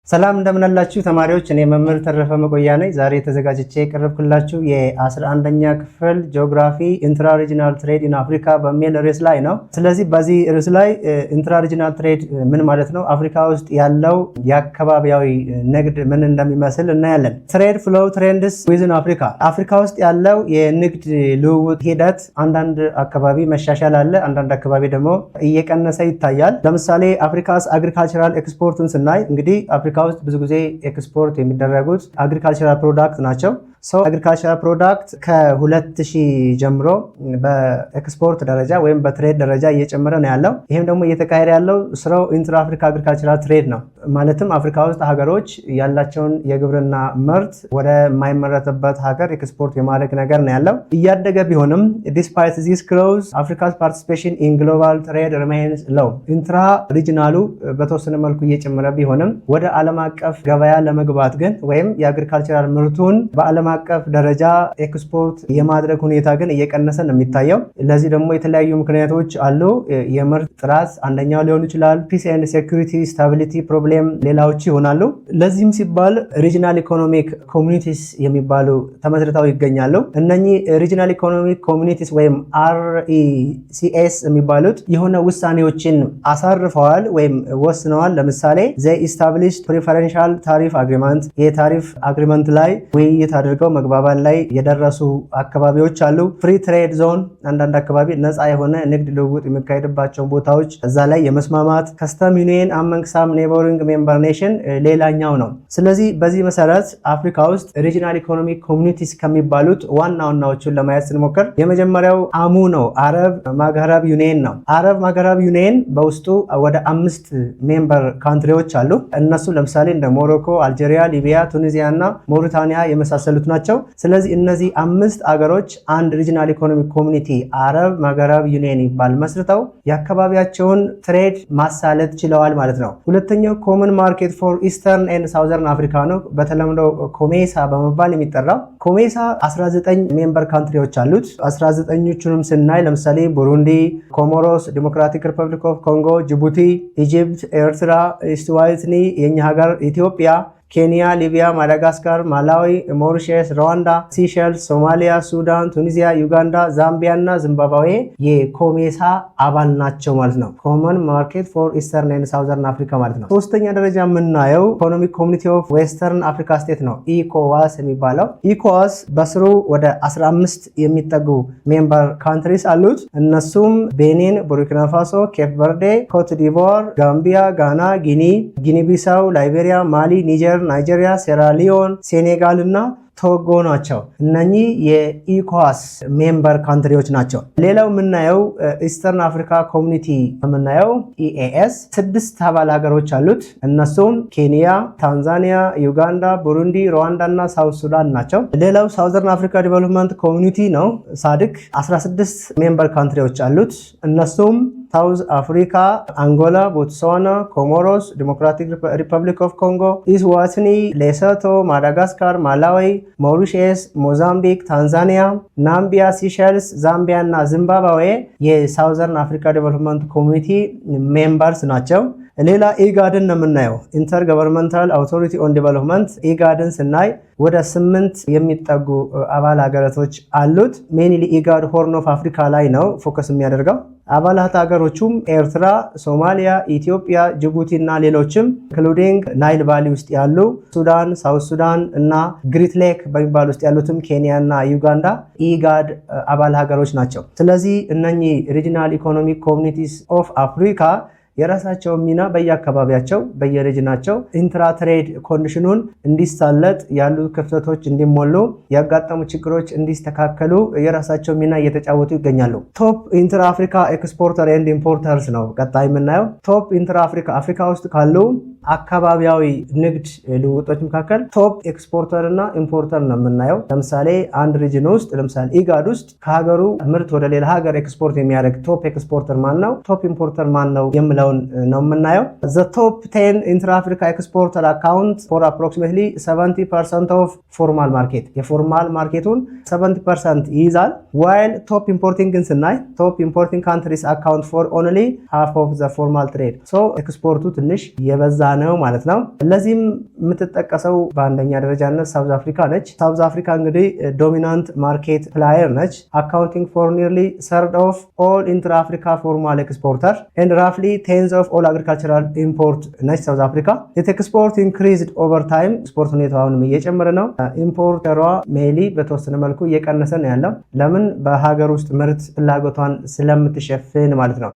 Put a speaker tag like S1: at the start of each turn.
S1: ሰላም እንደምን አላችሁ ተማሪዎች፣ እኔ መምህር ተረፈ መቆያ ነኝ። ዛሬ ተዘጋጅቼ የቀረብኩላችሁ የ11ኛ ክፍል ጂኦግራፊ ኢንትራ ሪጂናል ትሬድ ኢን አፍሪካ በሚል ርዕስ ላይ ነው። ስለዚህ በዚህ ርዕስ ላይ ኢንትራ ሪጂናል ትሬድ ምን ማለት ነው፣ አፍሪካ ውስጥ ያለው የአካባቢያዊ ንግድ ምን እንደሚመስል እናያለን። ትሬድ ፍሎው ትሬንድስ ዊዝን አፍሪካ፣ አፍሪካ ውስጥ ያለው የንግድ ልውውጥ ሂደት አንዳንድ አካባቢ መሻሻል አለ፣ አንዳንድ አካባቢ ደግሞ እየቀነሰ ይታያል። ለምሳሌ አፍሪካስ አግሪካልቸራል ኤክስፖርትን ስናይ እንግዲህ አፍሪካ ውስጥ ብዙ ጊዜ ኤክስፖርት የሚደረጉት አግሪካልቸራል ፕሮዳክት ናቸው። አግሪካልቸራል ፕሮዳክት ከ2000 ጀምሮ በኤክስፖርት ደረጃ ወይም በትሬድ ደረጃ እየጨመረ ነው ያለው። ይህም ደግሞ እየተካሄደ ያለው ስራው ኢንትራ አፍሪካ አግሪካልቸራል ትሬድ ነው። ማለትም አፍሪካ ውስጥ ሀገሮች ያላቸውን የግብርና ምርት ወደ የማይመረትበት ሀገር ኤክስፖርት የማድረግ ነገር ነው ያለው። እያደገ ቢሆንም ዲስፓይት ዚስ ግሮዝ አፍሪካስ ፓርቲሲፔሽን ኢን ግሎባል ትሬድ ሪሜይንስ ሎው። ኢንትራ ሪጂናሉ በተወሰነ መልኩ እየጨመረ ቢሆንም ወደ ዓለም አቀፍ ገበያ ለመግባት ግን ወይም የአግሪካልቸራል ምርቱን በዓለም አቀፍ ደረጃ ኤክስፖርት የማድረግ ሁኔታ ግን እየቀነሰ ነው የሚታየው። ለዚህ ደግሞ የተለያዩ ምክንያቶች አሉ። የምርት ጥራት አንደኛው ሊሆን ይችላል። ፒስ ኤንድ ሴኩሪቲ ስታቢሊቲ ፕሮብሌም ሌላዎች ይሆናሉ። ለዚህም ሲባል ሪጂናል ኢኮኖሚክ ኮሚኒቲስ የሚባሉ ተመስርተው ይገኛሉ። እነኚህ ሪጂናል ኢኮኖሚክ ኮሚኒቲስ ወይም RECS የሚባሉት የሆነ ውሳኔዎችን አሳርፈዋል ወይም ወስነዋል። ለምሳሌ ዘ ኢስታብሊሽድ ፕሪፈረንሻል ታሪፍ አግሪመንት፣ የታሪፍ አግሪመንት ላይ ውይይት አድርገው መግባባት ላይ የደረሱ አካባቢዎች አሉ። ፍሪ ትሬድ ዞን፣ አንዳንድ አካባቢ ነፃ የሆነ ንግድ ልውውጥ የሚካሄድባቸው ቦታዎች እዛ ላይ የመስማማት ከስተም ዩኒየን አመንግ ሳም ኔይበሪንግ ሜምበር ኔሽን ሌላኛው ነው። ስለዚህ በዚህ መሰረት አፍሪካ ውስጥ ሪጂናል ኢኮኖሚክ ኮሚኒቲስ ከሚባሉት ዋና ዋናዎቹን ለማየት ስንሞክር የመጀመሪያው አሙ ነው፣ አረብ ማግረብ ዩኒየን ነው። አረብ ማግረብ ዩኒየን በውስጡ ወደ 5 ሜምበር ካንትሪዎች አሉ። እነሱ ለምሳሌ እንደ ሞሮኮ፣ አልጄሪያ፣ ሊቢያ፣ ቱኒዚያ እና ሞሪታኒያ የመሳሰሉት ናቸው። ስለዚህ እነዚህ 5 አገሮች አንድ ሪጂናል ኢኮኖሚክ ኮሚኒቲ አረብ ማግረብ ዩኒየን ይባል መስርተው የአካባቢያቸውን ትሬድ ማሳለጥ ችለዋል ማለት ነው። ሁለተኛው ኮመን ማርኬት ፎር ኢስተርን ኤንድ ሳውዘርን አፍሪካ ነው፣ በተለምዶ ኮሜሳ በመባል የሚጠራው። ኮሜሳ 19 ሜምበር ካንትሪዎች አሉት። 19ኙንም ስናይ ለምሳሌ ቡሩንዲ፣ ኮሞሮስ፣ ዲሞክራቲክ ሪፐብሊክ ኦፍ ኮንጎ፣ ጅቡቲ፣ ኢጂፕት፣ ኤርትራ፣ ኢስዋቲኒ፣ የኛ ሀገር ኢትዮጵያ፣ ኬንያ፣ ሊቢያ፣ ማዳጋስካር፣ ማላዊ፣ ሞሪሸስ፣ ሩዋንዳ፣ ሲሸልስ፣ ሶማሊያ፣ ሱዳን፣ ቱኒዚያ፣ ዩጋንዳ፣ ዛምቢያ እና ዚምባብዌ የኮሜሳ አባል ናቸው ማለት ነው። ኮመን ማርኬት ፎር ኢስተርን ኤንድ ሳውዘርን አፍሪካ ማለት ነው። ሶስተኛ ደረጃ የምናየው ኢኮኖሚክ ኮሚኒቲ ኦፍ ዌስተርን አፍሪካ ስቴት ነው፣ ኢኮዋስ የሚባለው። ኢኮዋስ በስሩ ወደ 15 የሚጠጉ ሜምበር ካንትሪስ አሉት። እነሱም ቤኒን፣ ቡርኪና ፋሶ፣ ኬፕ ቨርዴ፣ ኮት ዲቮር፣ ጋምቢያ፣ ጋና፣ ጊኒ ቢሳው፣ ላይቤሪያ፣ ማሊ፣ ኒጀር፣ ናይጄሪያ፣ ሴራሊዮን፣ ሴኔጋል እና ቶጎ ናቸው። እነኚህ የኢኮዋስ ሜምበር ካንትሪዎች ናቸው። ሌላው የምናየው ኢስተርን አፍሪካ ኮሚኒቲ የምናየው ኢኤኤስ 6 አባል ሀገሮች አሉት። እነሱም ኬንያ፣ ታንዛኒያ፣ ዩጋንዳ፣ ቡሩንዲ፣ ሩዋንዳ እና ሳውት ሱዳን ናቸው። ሌላው ሳውዘርን አፍሪካ ዲቨሎፕመንት ኮሚኒቲ ነው፣ ሳድክ 16 ሜምበር ካንትሪዎች አሉት። እነሱም ሳውዝ አፍሪካ፣ አንጎላ፣ ቦትስዋና፣ ኮሞሮስ፣ ዲሞክራቲክ ሪፐብሊክ ኦፍ ኮንጎ፣ ኢስዋቲኒ፣ ሌሶቶ፣ ማዳጋስካር፣ ማላዊ፣ ሞሪሸስ፣ ሞዛምቢክ፣ ታንዛኒያ፣ ናምቢያ፣ ሲሸልስ፣ ዛምቢያ እና ዚምባብዌ የሳውዘርን አፍሪካ ዴቨሎፕመንት ኮሚኒቲ ሜምበርስ ናቸው። ሌላ ኢጋድን ነው የምናየው፣ ኢንተር ገቨርንመንታል አውቶሪቲ ኦን ዴቨሎፕመንት። ኢጋድን ስናይ ወደ 8 የሚጠጉ አባል ሀገራቶች አሉት። ሜንሊ ኢጋድ ሆርን ኦፍ አፍሪካ ላይ ነው ፎከስ የሚያደርገው። አባላት ሀገሮቹም ኤርትራ፣ ሶማሊያ፣ ኢትዮጵያ፣ ጅቡቲ እና ሌሎችም ኢንክሉዲንግ ናይል ቫሊ ውስጥ ያሉ ሱዳን፣ ሳውት ሱዳን እና ግሪት ሌክ በሚባል ውስጥ ያሉትም ኬንያ እና ዩጋንዳ ኢጋድ አባል ሀገሮች ናቸው። ስለዚህ እነኚህ ሪጂናል ኢኮኖሚክ ኮሚኒቲስ ኦፍ አፍሪካ የራሳቸው ሚና በየአካባቢያቸው በየሬጅናቸው ኢንትራ ትሬድ ኮንዲሽኑን እንዲሳለጥ፣ ያሉ ክፍተቶች እንዲሞሉ፣ ያጋጠሙ ችግሮች እንዲስተካከሉ የራሳቸው ሚና እየተጫወቱ ይገኛሉ። ቶፕ ኢንትራ አፍሪካ ኤክስፖርተር ኤንድ ኢምፖርተርስ ነው ቀጣይ የምናየው። ቶፕ ኢንትራ አፍሪካ ውስጥ ካሉ አካባቢያዊ ንግድ ልውጦች መካከል ቶፕ ኤክስፖርተር እና ኢምፖርተር ነው የምናየው። ለምሳሌ አንድ ሪጅን ውስጥ ለምሳሌ ኢጋድ ውስጥ ከሀገሩ ምርት ወደ ሌላ ሀገር ኤክስፖርት የሚያደርግ ቶፕ ኤክስፖርተር ማን ነው፣ ቶፕ ኢምፖርተር ማን ነው የሚለውን ነው የምናየው። ዘ ቶፕ 10 ኢንትራ አፍሪካ ኤክስፖርተር አካውንት ፎር አፕሮክሲሜትሊ 70% ኦፍ ፎርማል ማርኬት፣ የፎርማል ማርኬቱን 70% ይይዛል። ዋይል ቶፕ ኢምፖርቲንግን ስናይ ቶፕ ኢምፖርቲንግ ካንትሪስ አካውንት ፎር ኦንሊ ሃፍ ኦፍ ዘ ፎርማል ትሬድ። ሶ ኤክስፖርቱ ትንሽ የበዛ ነው ማለት ነው። ለዚህም የምትጠቀሰው በአንደኛ ደረጃነት ሳውዝ አፍሪካ ነች። ሳውዝ አፍሪካ እንግዲህ ዶሚናንት ማርኬት ፕላየር ነች። አካውንቲንግ ፎር ኒርሊ ሰርድ ኦፍ ኦል ኢንትራ አፍሪካ ፎርማል ኤክስፖርተር ኤንድ ራፍሊ ቴንዝ ኦፍ ኦል አግሪካልቸራል ኢምፖርት ነች ሳውዝ አፍሪካ። ኤክስፖርት ኢንክሪዝድ ኦቨር ታይም፣ ኤክስፖርት ሁኔታውንም እየጨመረ ነው። ኢምፖርተሯ ሜይሊ በተወሰነ መልኩ እየቀነሰ ነው ያለው። ለምን? በሀገር ውስጥ ምርት ፍላጎቷን ስለምትሸፍን ማለት ነው።